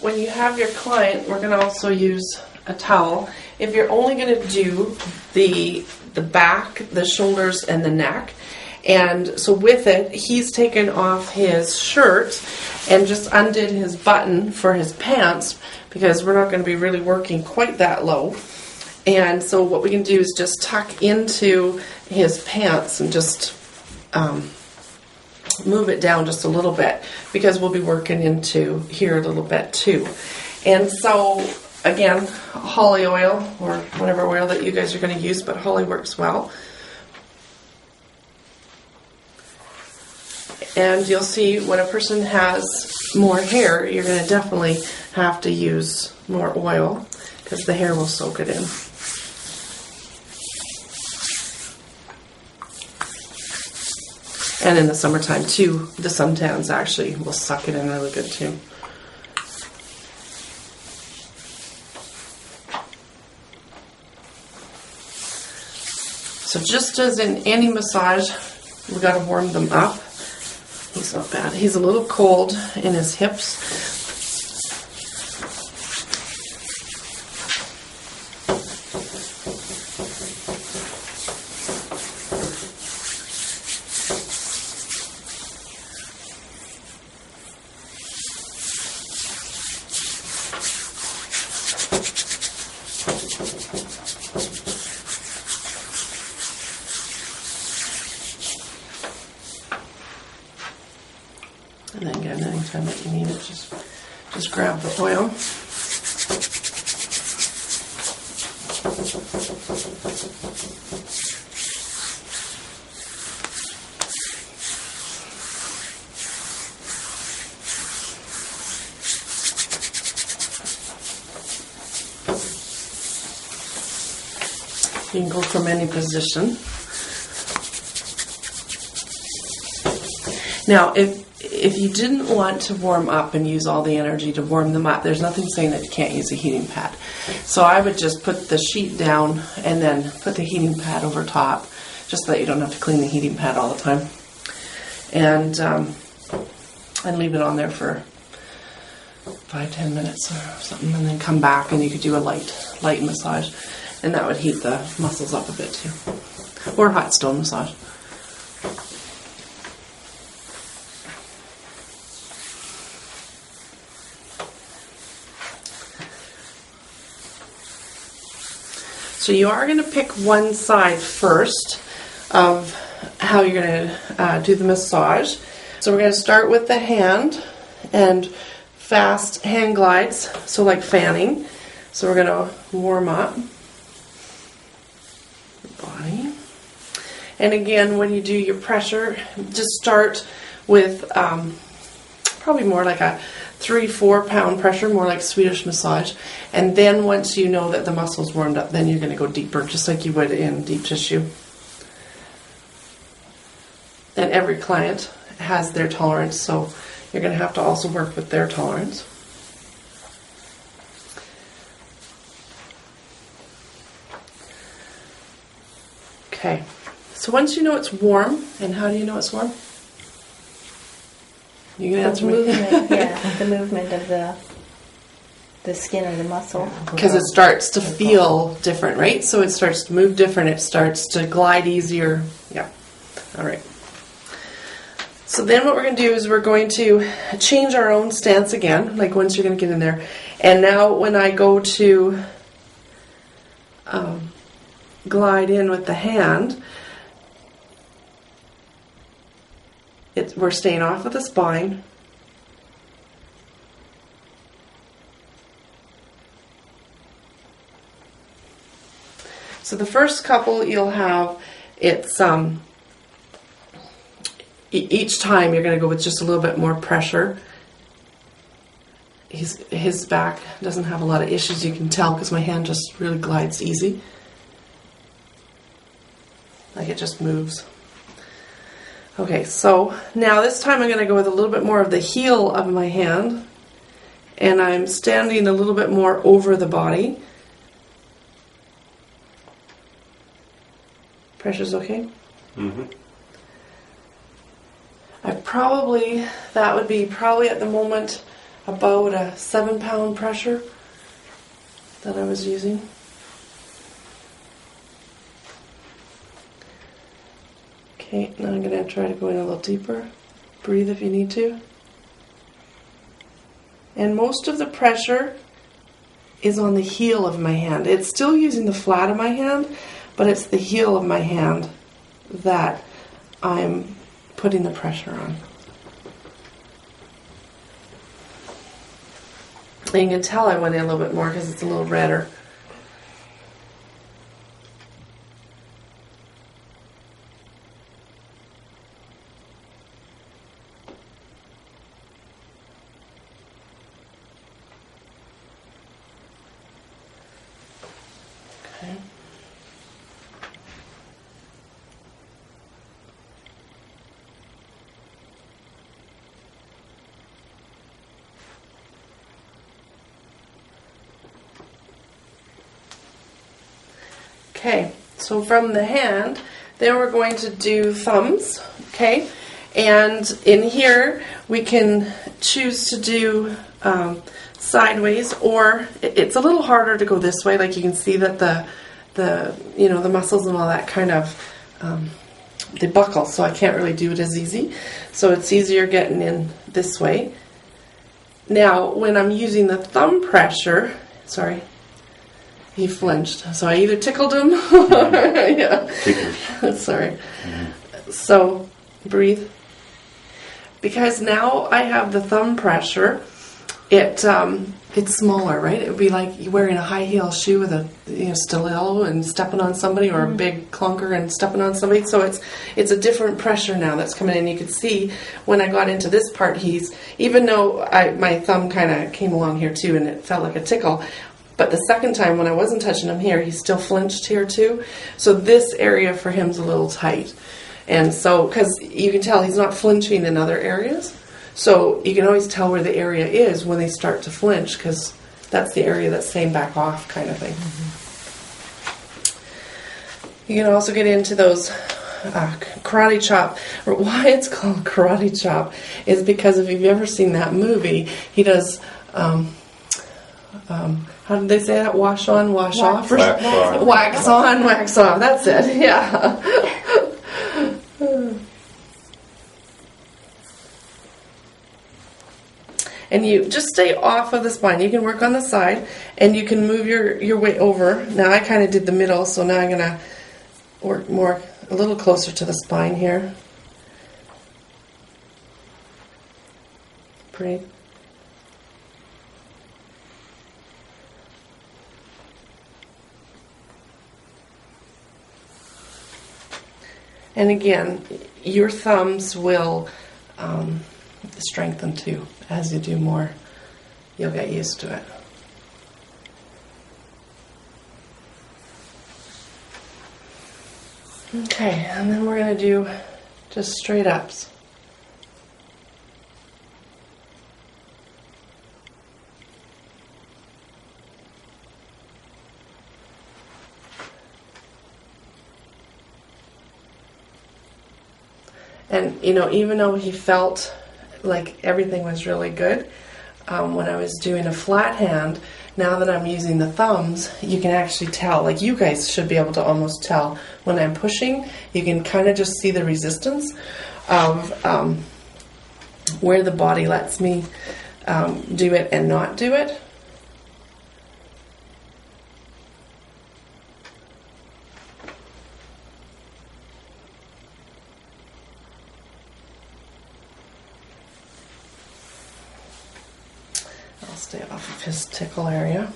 when you have your client, we're going to also use a towel. If you're only going to do the back, the shoulders, and the neck, and so with it, he's taken off his shirt and just undid his button for his pants because we're not going to be really working quite that low. And so what we can do is just tuck into his pants and just move it down just a little bit because we'll be working into here a little bit too. And so again, holly oil or whatever oil that you guys are going to use, but holly works well. And you'll see when a person has more hair, you're going to definitely have to use more oil because the hair will soak it in. And in the summertime too, the suntans actually will suck it in really good too. So just as in any massage, we got to warm them up. He's not bad. He's a little cold in his hips. And then again, anytime that you need it, just grab the oil. You can go from any position. Now, if you didn't want to warm up and use all the energy to warm them up, there's nothing saying that you can't use a heating pad. So I would just put the sheet down and then put the heating pad over top, just so that you don't have to clean the heating pad all the time. And leave it on there for 5-10 minutes or something, and then come back and you could do a light massage, and that would heat the muscles up a bit too. Or hot stone massage. So you are going to pick one side first of how you're going to do the massage. So we're going to start with the hand and fast hand glides, so like fanning. So we're going to warm up the body. And again, when you do your pressure, just start with probably more like a 3-4 pound pressure, more like Swedish massage. And then once you know that the muscle's warmed up, then you're going to go deeper, just like you would in deep tissue. And every client has their tolerance, so you're going to have to also work with their tolerance. Okay, so once you know it's warm, and how do you know it's warm? You can answer me. The movement of the skin or the muscle. Because it starts to feel different, right? So it starts to move different. It starts to glide easier. Yeah. All right. So then what we're going to do is we're going to change our own stance again, like once you're going to get in there. And now when I go to glide in with the hand, we're staying off of the spine. So the first couple you'll have, it's each time you're going to go with just a little bit more pressure. His back doesn't have a lot of issues, you can tell, because my hand just really glides easy. Like it just moves. Okay, so now this time I'm going to go with a little bit more of the heel of my hand, and I'm standing a little bit more over the body. Pressure's okay? Mm-hmm. That would be probably at the moment about a 7-pound pressure that I was using. Okay, now I'm going to try to go in a little deeper. Breathe if you need to. And most of the pressure is on the heel of my hand. It's still using the flat of my hand, but it's the heel of my hand that I'm putting the pressure on. And you can tell I went in a little bit more because it's a little redder. Okay. Okay, so from the hand, then we're going to do thumbs, okay? And in here, we can choose to do sideways, or it's a little harder to go this way. Like you can see that the muscles and all that kind of, they buckle, so I can't really do it as easy. So it's easier getting in this way. Now, when I'm using the thumb pressure, sorry, he flinched. So I either tickled him yeah. Sorry. Mm-hmm. So breathe. Because now I have the thumb pressure, it's smaller, right? It would be like wearing a high heel shoe with a stiletto and stepping on somebody, or a big clunker and stepping on somebody. So it's a different pressure now that's coming in. You could see when I got into this part, even though my thumb kind of came along here too, and it felt like a tickle. But the second time when I wasn't touching him here, he still flinched here too. So this area for him's a little tight. And so, because you can tell he's not flinching in other areas. So you can always tell where the area is when they start to flinch, because that's the area that's saying back off kind of thing. Mm-hmm. You can also get into those karate chop. Why it's called karate chop is because if you've ever seen that movie, he does... how did they say that? Wash on, wash off? Wax on. Wax on, wax off. That's it. Yeah. And you just stay off of the spine. You can work on the side, and you can move your weight over. Now I kind of did the middle, so now I'm going to work a little closer to the spine here. Breathe. And again, your thumbs will strengthen too. As you do more, you'll get used to it. Okay, and then we're going to do just straight ups. And, even though he felt like everything was really good, when I was doing a flat hand, now that I'm using the thumbs, you can actually tell, like you guys should be able to almost tell when I'm pushing. You can kind of just see the resistance of where the body lets me do it and not do it. Stay off of his tickle area.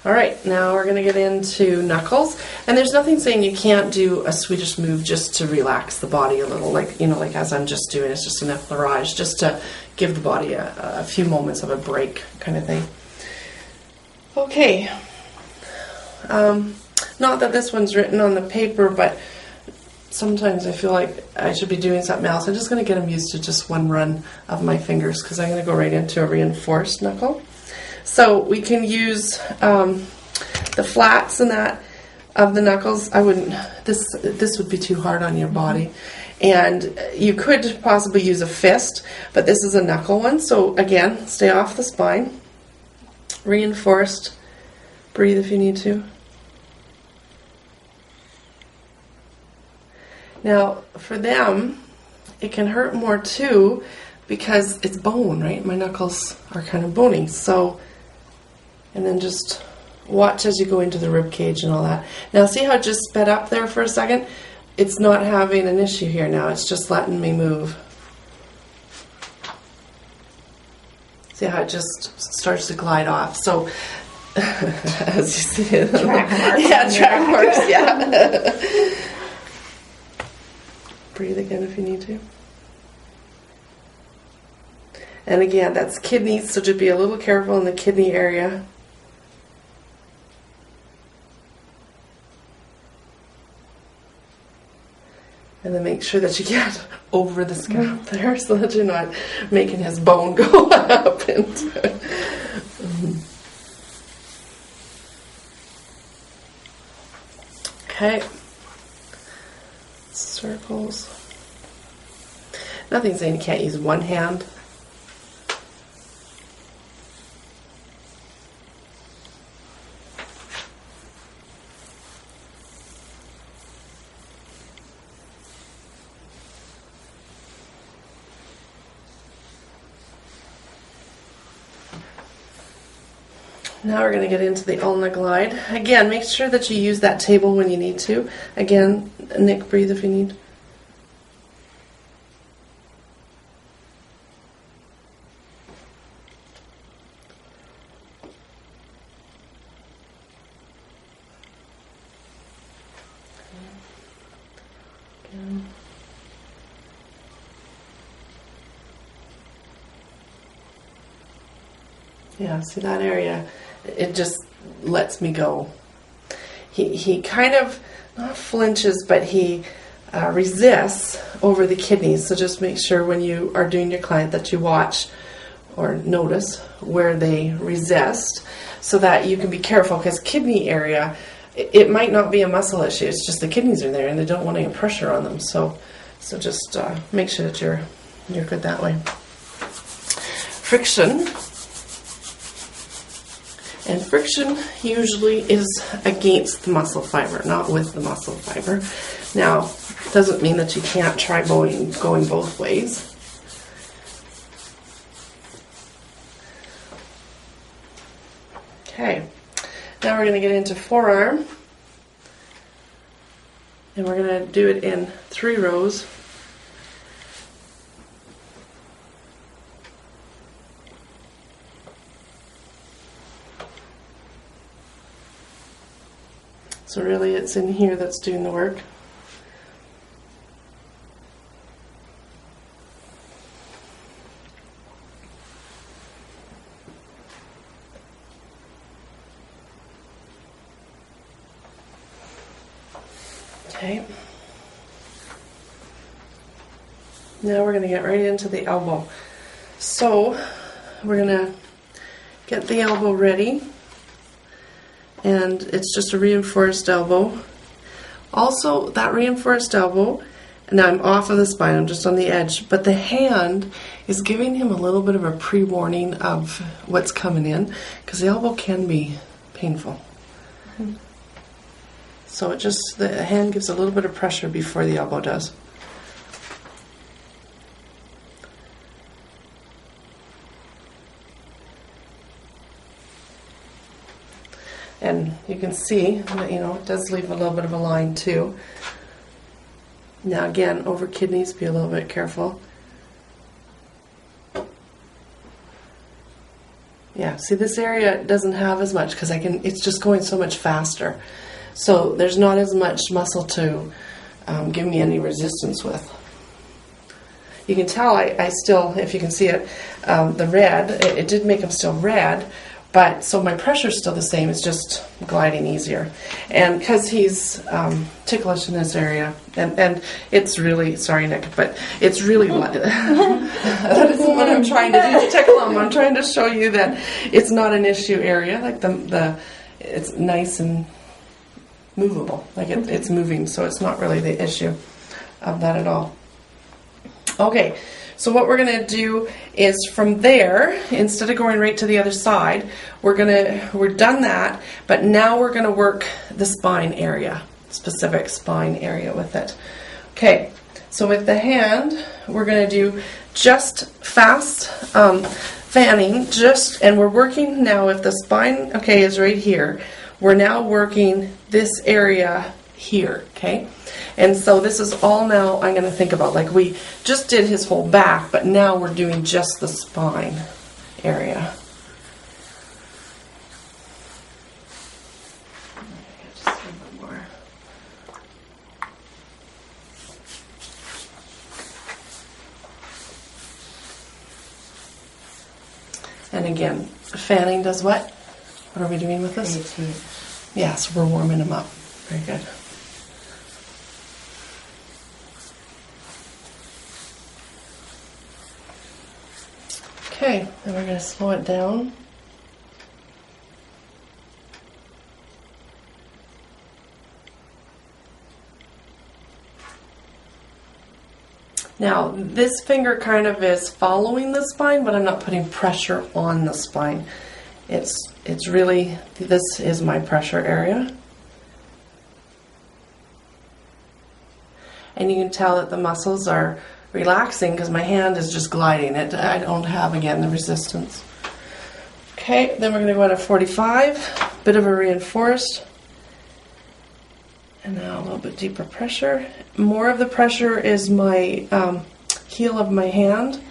Alright, now we're going to get into knuckles. And there's nothing saying you can't do a Swedish move just to relax the body a little. Like as I'm just doing, it's just an effleurage, just to give the body a few moments of a break kind of thing. Okay. Not that this one's written on the paper, but sometimes I feel like I should be doing something else. I'm just going to get them used to just one run of my fingers, because I'm going to go right into a reinforced knuckle. So we can use the flats and that of the knuckles. I wouldn't. This would be too hard on your body. And you could possibly use a fist, but this is a knuckle one. So again, stay off the spine. Reinforced. Breathe if you need to. Now, for them, it can hurt more too because it's bone, right? My knuckles are kind of bony. So, and then just watch as you go into the rib cage and all that. Now, see how it just sped up there for a second? It's not having an issue here now. It's just letting me move. See how it just starts to glide off. So, as you see it. Track marks, yeah. Breathe again if you need to. And again, that's kidneys, so just be a little careful in the kidney area. And then make sure that you get over the scalp there so that you're not making his bone go up into. Okay. Circles. Nothing saying you can't use one hand. Now we're going to get into the ulnar glide. Again, make sure that you use that table when you need to. Again, Nick, breathe if you need. Again. Yeah, see that area? It just lets me go. He kind of not flinches, but he resists over the kidneys. So just make sure when you are doing your client that you watch or notice where they resist, so that you can be careful, because kidney area, it might not be a muscle issue. It's just the kidneys are there and they don't want any pressure on them. So just make sure that you're good that way. Friction. And friction usually is against the muscle fiber, not with the muscle fiber. Now, it doesn't mean that you can't try going both ways. Okay, now we're going to get into forearm. And we're going to do it in 3 rows. So really it's in here that's doing the work. Okay. Now we're going to get right into the elbow. So we're going to get the elbow ready. And it's just a reinforced elbow. Also, that reinforced elbow, and now I'm off of the spine, I'm just on the edge, but the hand is giving him a little bit of a pre-warning of what's coming in, because the elbow can be painful. Mm-hmm. So the hand gives a little bit of pressure before the elbow does. And you can see that, it does leave a little bit of a line too. Now again, over kidneys, be a little bit careful. Yeah, see this area doesn't have as much because it's just going so much faster. So there's not as much muscle to give me any resistance with. You can tell I still, if you can see it, the red, it did make them still red. But so my pressure's still the same, it's just gliding easier. And because he's ticklish in this area, and it's really, sorry Nick, but it's really, that isn't what I'm trying to do to tickle him. I'm trying to show you that it's not an issue area, like it's nice and movable, like it's moving, so it's not really the issue of that at all. Okay, so what we're going to do is from there, instead of going right to the other side, we're done that, but now we're going to work the spine area, specific spine area with it. Okay, so with the hand, we're going to do just fast fanning, and we're working now, if the spine, okay, is right here, we're now working this area here, okay? And so this is all now I'm going to think about. Like we just did his whole back, but now we're doing just the spine area. Just a little bit more. And again, fanning does what? What are we doing with this? Yeah, so we're warming him up. Very good. Okay, then we're going to slow it down. Now, this finger kind of is following the spine, but I'm not putting pressure on the spine. It's really, this is my pressure area. And you can tell that the muscles are relaxing because my hand is just gliding it. I don't have, again, the resistance. Okay, then we're going to go to 45, bit of a reinforced. And now a little bit deeper pressure. More of the pressure is my heel of my hand.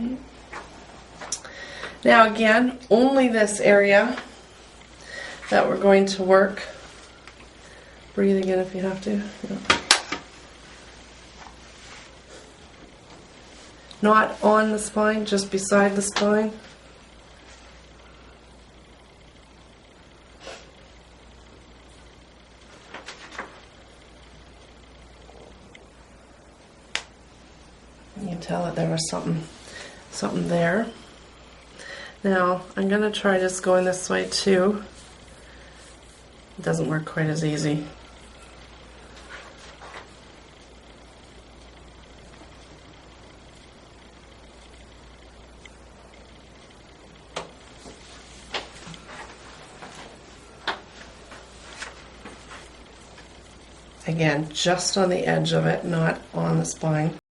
Okay. Now again, only this area that we're going to work. Breathe again if you have to. Yeah. Not on the spine, just beside the spine. You can tell that there was something there. Now, I'm going to try just going this way too. It doesn't work quite as easy. Again, just on the edge of it, not on the spine.